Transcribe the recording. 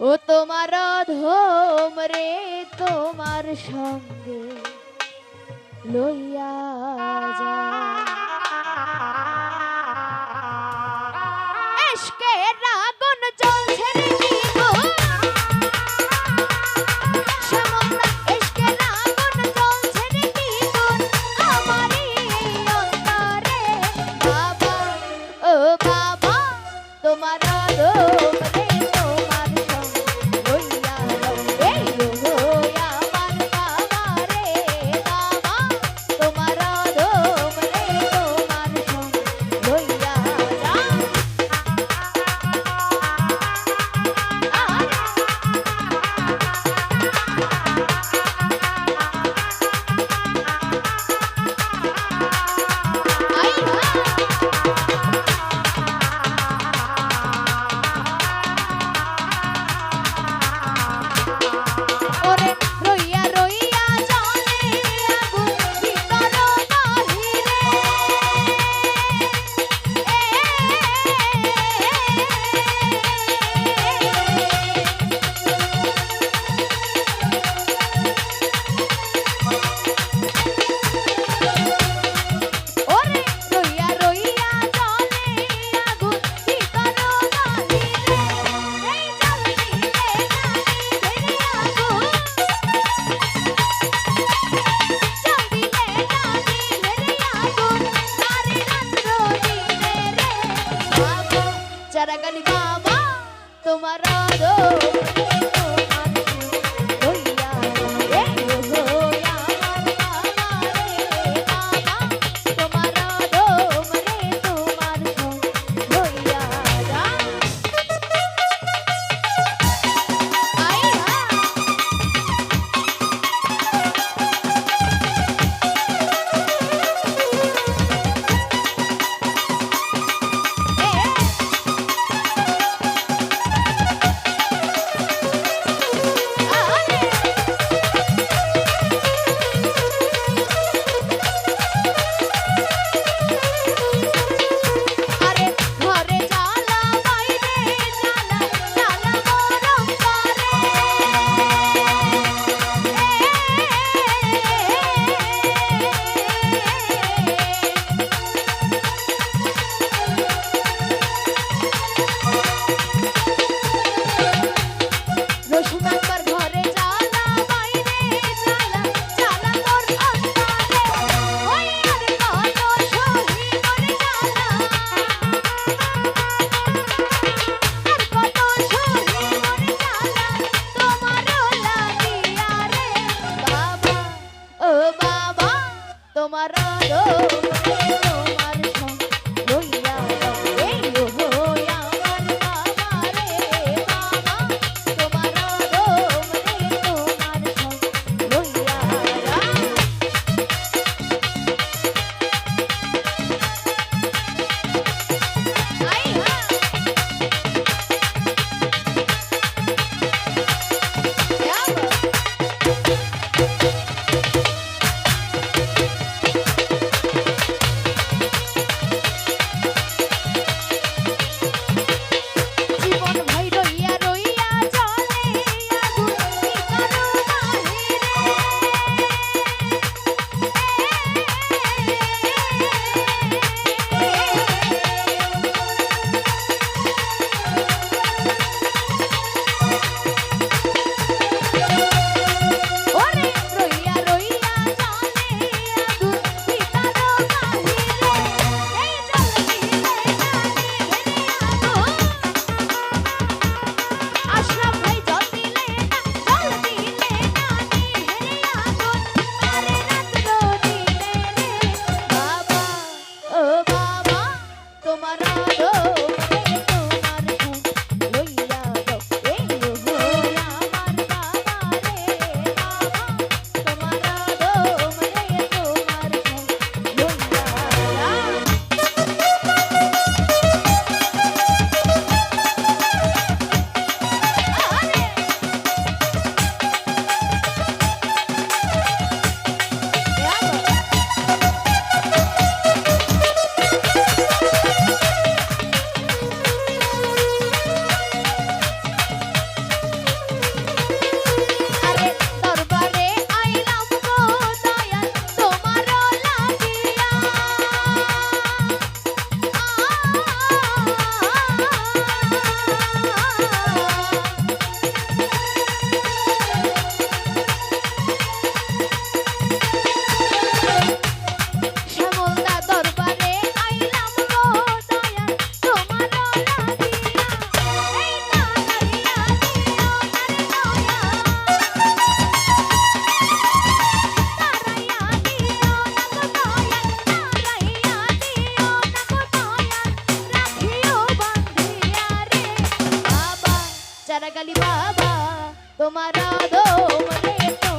ও তোমার অধম রে তোমার সঙ্গে লইয়া যা ইশকের আগুন জ্বলছে রে দ্বিগুণ শ্যামলা ইশকের আগুন জ্বলছে রে দ্বিগুণ আমারই এই অন্তরে বাবা ও বাবা তোমার অধম রে তোমার সঙ্গে লইয়া যাও এই ও আমার বাবা রে বাবা তোমার অধম রে তোমার সঙ্গে লইয়া যাও ওরে রইয়া রইয়া জলে আগুন ভিতর বাহিরে ওরে রইয়া রইয়া জলে আগুন ভিতর বাহিরে এই জল দিলে জানি ধরে আগুন জল দিলে জানি ধরে আগুন নারে রাত্র দিনে রে বাবা চারাগালি বাবা তোমার আদর লইয়া এই ও আমার বাবা রে বাবা তোমার আদর রে তোমার সঙ্গ লইয়া যা আই হা এ চারা গালি বাবা তোমার আদো মনে তো